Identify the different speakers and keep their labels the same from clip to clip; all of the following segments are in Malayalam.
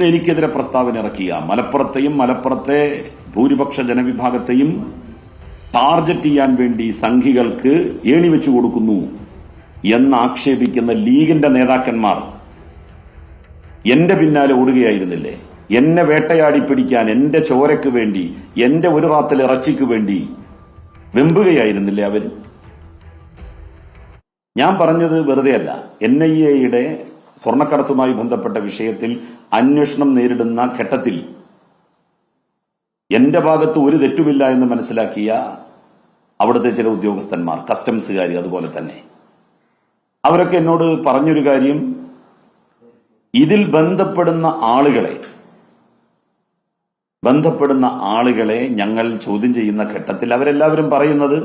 Speaker 1: ഇന്ന് എനിക്കെതിരെ പ്രസ്താവന ഇറക്കിയ മലപ്പുറത്തെയും മലപ്പുറത്തെ ഭൂരിപക്ഷ ജനവിഭാഗത്തെയും ടാർഗറ്റ് ചെയ്യാൻ വേണ്ടി സംഘികൾക്ക് ഏണിവെച്ചു കൊടുക്കുന്നു എന്നാക്ഷേപിക്കുന്ന ലീഗിന്റെ നേതാക്കന്മാർ എന്റെ പിന്നാലെ ഓടുകയായിരുന്നില്ലേ? എന്നെ വേട്ടയാടി പിടിക്കാൻ, എന്റെ ചോരയ്ക്ക് വേണ്ടി, എന്റെ ഒരു റാത്തൽ ഇറച്ചിക്ക് വേണ്ടി വെമ്പുകയായിരുന്നില്ലേ അവർ? ഞാൻ പറഞ്ഞത് വെറുതെയല്ല. NIA-യുടെ സ്വർണ്ണക്കടത്തുമായി ബന്ധപ്പെട്ട വിഷയത്തിൽ അന്വേഷണം നേരിടുന്ന ഘട്ടത്തിൽ എന്റെ ഭാഗത്ത് ഒരു തെറ്റുമില്ല എന്ന് മനസ്സിലാക്കിയ അവിടുത്തെ ചില ഉദ്യോഗസ്ഥന്മാർ, കസ്റ്റംസുകാർ, അതുപോലെ തന്നെ അവരൊക്കെ എന്നോട് പറഞ്ഞൊരു കാര്യം, ഇതിൽ ബന്ധപ്പെടുന്ന ആളുകളെ ഞങ്ങൾ ചോദ്യം ചെയ്യുന്ന ഘട്ടത്തിൽ അവരെല്ലാവരും പറയുന്നത്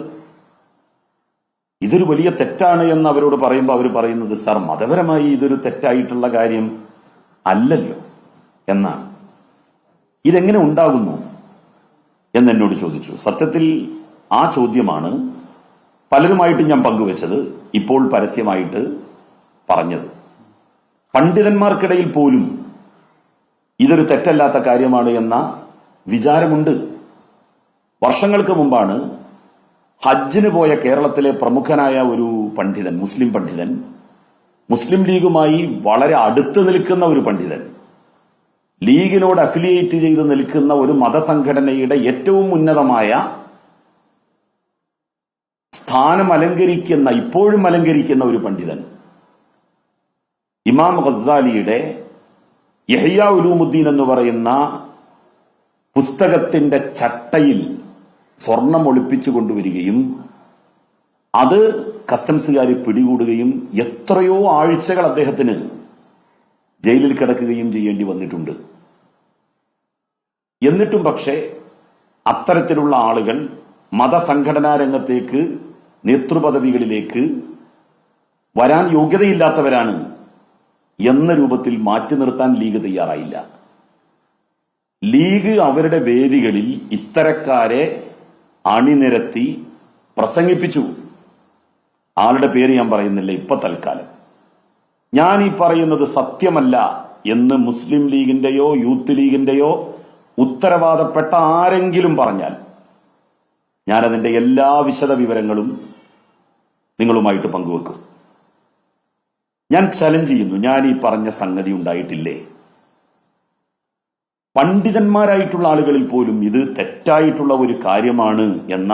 Speaker 1: ഇതൊരു വലിയ തെറ്റാണ് എന്ന് അവരോട് പറയുമ്പോൾ അവർ പറയുന്നത്, സാർ, മതപരമായി ഇതൊരു തെറ്റായിട്ടുള്ള കാര്യം അല്ലല്ലോ എന്നാണ്. ഇതെങ്ങനെ ഉണ്ടാകുന്നു എന്നെന്നോട് ചോദിച്ചു. സത്യത്തിൽ ആ ചോദ്യമാണ് പലരുമായിട്ട് ഞാൻ പങ്കുവച്ചത്, ഇപ്പോൾ പരസ്യമായിട്ട് പറഞ്ഞത്. പണ്ഡിതന്മാർക്കിടയിൽ പോലും ഇതൊരു തെറ്റല്ലാത്ത കാര്യമാണ് എന്ന വിചാരമുണ്ട്. വർഷങ്ങൾക്ക് മുമ്പാണ് ഹജ്ജിന് പോയ കേരളത്തിലെ പ്രമുഖനായ ഒരു പണ്ഡിതൻ, മുസ്ലിം പണ്ഡിതൻ, മുസ്ലിം ലീഗുമായി വളരെ അടുത്ത് നിൽക്കുന്ന ഒരു പണ്ഡിതൻ, ലീഗിനോട് അഫിലിയേറ്റ് ചെയ്ത് നിൽക്കുന്ന ഒരു മതസംഘടനയുടെ ഏറ്റവും ഉന്നതമായ സ്ഥാനം ഇപ്പോഴും അലങ്കരിക്കുന്ന ഒരു പണ്ഡിതൻ, ഇമാം ഗസാലിയുടെ യഹ്യാ ഉലൂമുദ്ദീൻ എന്ന് പറയുന്ന പുസ്തകത്തിന്റെ ചട്ടയിൽ സ്വർണം ഒളിപ്പിച്ചു കൊണ്ടുവരികയും അത് കസ്റ്റംസുകാർ പിടികൂടുകയും എത്രയോ ആഴ്ചകൾ അദ്ദേഹത്തിന് ജയിലിൽ കിടക്കുകയും ചെയ്യേണ്ടി വന്നിട്ടുണ്ട്. എന്നിട്ടും പക്ഷേ അത്തരത്തിലുള്ള ആളുകൾ മതസംഘടനാ രംഗത്തേക്ക്, നേതൃപദവികളിലേക്ക് വരാൻ യോഗ്യതയില്ലാത്തവരാണ് എന്ന രൂപത്തിൽ മാറ്റി നിർത്താൻ ലീഗ് തയ്യാറായില്ല. ലീഗ് അവരുടെ വേദികളിൽ ഇത്തരക്കാരെ അണിനിരത്തി പ്രസംഗിപ്പിച്ചു. ആളുടെ പേര് ഞാൻ പറയുന്നില്ല ഇപ്പൊ തൽക്കാലം. ഞാൻ ഈ പറയുന്നത് സത്യമല്ല എന്ന് മുസ്ലിം ലീഗിന്റെയോ യൂത്ത് ലീഗിന്റെയോ ഉത്തരവാദപ്പെട്ട ആരെങ്കിലും പറഞ്ഞാൽ ഞാനതിന്റെ എല്ലാ വിശദ വിവരങ്ങളും നിങ്ങളുമായിട്ട് പങ്കുവെക്കും. ഞാൻ ചലഞ്ച് ചെയ്യുന്നു, ഞാൻ ഈ പറഞ്ഞ സംഗതി ഉണ്ടായിട്ടില്ലേ? പണ്ഡിതന്മാരായിട്ടുള്ള ആളുകളിൽ പോലും ഇത് തെറ്റായിട്ടുള്ള ഒരു കാര്യമാണ് എന്ന,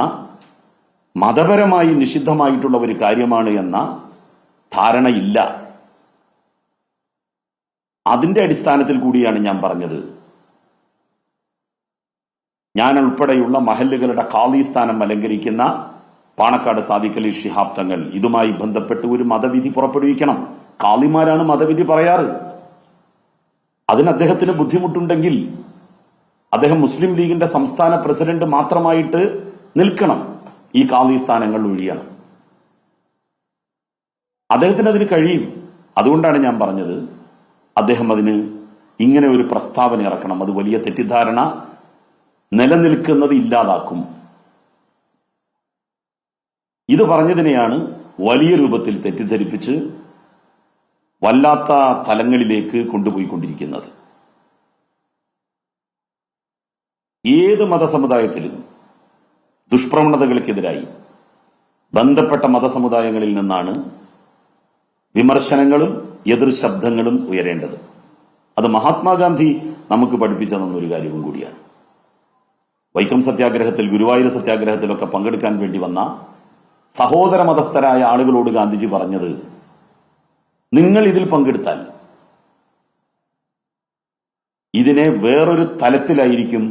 Speaker 1: മതപരമായി നിഷിദ്ധമായിട്ടുള്ള ഒരു കാര്യമാണ് എന്ന ധാരണയില്ല. അതിന്റെ അടിസ്ഥാനത്തിൽ കൂടിയാണ് ഞാൻ പറഞ്ഞത്, ഞാൻ ഉൾപ്പെടെയുള്ള മഹല്ലുകളുടെ ഖാളി സ്ഥാനം അലങ്കരിക്കുന്ന പാണക്കാട് സാദിഖ് അലി ശിഹാബ് തങ്ങൾ ഇതുമായി ബന്ധപ്പെട്ട് ഒരു മതവിധി പുറപ്പെടുവിക്കണം. ഖാളിമാരാണ് മതവിധി പറയാറ്. അതിന് അദ്ദേഹത്തിന് ബുദ്ധിമുട്ടുണ്ടെങ്കിൽ അദ്ദേഹം മുസ്ലിം ലീഗിന്റെ സംസ്ഥാന പ്രസിഡന്റ് മാത്രമായിട്ട് നിൽക്കണം, ഈ ഖാളി സ്ഥാനങ്ങൾ ഒഴിയണം. അദ്ദേഹത്തിന് അതിന് കഴിയും. അതുകൊണ്ടാണ് ഞാൻ പറഞ്ഞത്, അദ്ദേഹം അതിന് ഇങ്ങനെ ഒരു പ്രസ്താവന ഇറക്കണം. അത് വലിയ തെറ്റിദ്ധാരണ നിലനിൽക്കുന്നത് ഇല്ലാതാക്കും. ഇത് പറഞ്ഞതിനെയാണ് വലിയ രൂപത്തിൽ തെറ്റിദ്ധരിപ്പിച്ച് വല്ലാത്ത തലങ്ങളിലേക്ക് കൊണ്ടുപോയിക്കൊണ്ടിരിക്കുന്നത്. ഏത് മതസമുദായത്തിലും ദുഷ്പ്രവണതകൾക്കെതിരായി ബന്ധപ്പെട്ട മതസമുദായങ്ങളിൽ നിന്നാണ് വിമർശനങ്ങളും എതിർ ശബ്ദങ്ങളും ഉയരേണ്ടത്. അത് മഹാത്മാഗാന്ധി നമുക്ക് പഠിപ്പിച്ചു തന്നൊരു കാര്യവും കൂടിയാണ്. വൈക്കം സത്യാഗ്രഹത്തിൽ, ഗുരുവായൂർ സത്യാഗ്രഹത്തിലൊക്കെ പങ്കെടുക്കാൻ വേണ്ടി വന്ന സഹോദര മതസ്ഥരായ ആളുകളോട് ഗാന്ധിജി പറഞ്ഞത്, നിങ്ങൾ ഇതിൽ പങ്കെടുത്താൽ ഇതിനെ വേറൊരു തലത്തിലായിരിക്കും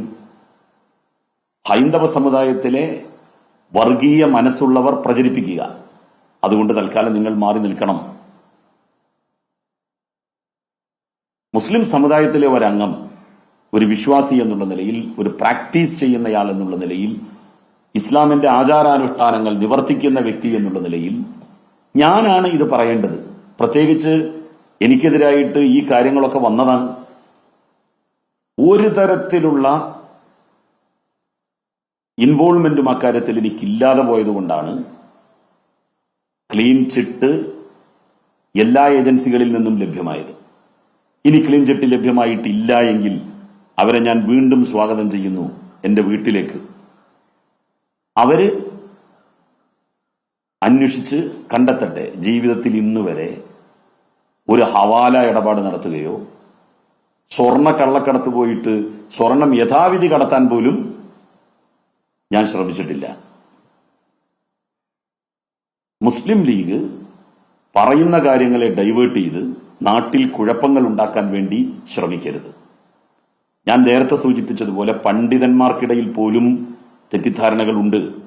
Speaker 1: ഹൈന്ദവ സമുദായത്തിലെ വർഗീയ മനസ്സുള്ളവർ പ്രചരിപ്പിക്കുക. അതുകൊണ്ട് തൽക്കാലം നിങ്ങൾ മാറി നിൽക്കണം. മുസ്ലിം സമുദായത്തിലെ ഒരംഗം, ഒരു വിശ്വാസി എന്നുള്ള നിലയിൽ, ഒരു പ്രാക്ടീസ് ചെയ്യുന്നയാൾ എന്നുള്ള നിലയിൽ, ഇസ്ലാമിന്റെ ആചാരാനുഷ്ഠാനങ്ങൾ നിവർത്തിക്കുന്ന വ്യക്തി എന്നുള്ള നിലയിൽ ഞാനാണ് ഇത് പറയേണ്ടത്. പ്രത്യേകിച്ച് എനിക്കെതിരായിട്ട് ഈ കാര്യങ്ങളൊക്കെ വന്നതാണ്. ഒരു തരത്തിലുള്ള ഇൻവോൾവ്മെന്റും അക്കാര്യത്തിൽ എനിക്കില്ലാതെ പോയതുകൊണ്ടാണ് ക്ലീൻ ചിട്ട് എല്ലാ ഏജൻസികളിൽ നിന്നും ലഭ്യമായത്. ഇനി ക്ലീൻ ചിറ്റ് ലഭ്യമായിട്ടില്ല എങ്കിൽ അവരെ ഞാൻ വീണ്ടും സ്വാഗതം ചെയ്യുന്നു എന്റെ വീട്ടിലേക്ക്. അവര് അന്വേഷിച്ച് കണ്ടെത്തട്ടെ. ജീവിതത്തിൽ ഇന്ന് വരെ ഒരു ഹവാല ഇടപാട് നടത്തുകയോ സ്വർണ്ണ കള്ളക്കടത്ത് പോയിട്ട് സ്വർണം യഥാവിധി കടത്താൻ പോലും ഞാൻ ശ്രമിച്ചിട്ടില്ല. മുസ്ലിം ലീഗ് പറയുന്ന കാര്യങ്ങളെ ഡൈവേർട്ട് ചെയ്ത് നാട്ടിൽ കുഴപ്പങ്ങൾ ഉണ്ടാക്കാൻ വേണ്ടി ശ്രമിക്കരുത്. ഞാൻ നേരത്തെ സൂചിപ്പിച്ചതുപോലെ പണ്ഡിതന്മാർക്കിടയിൽ പോലും തെറ്റിദ്ധാരണകൾ ഉണ്ട്.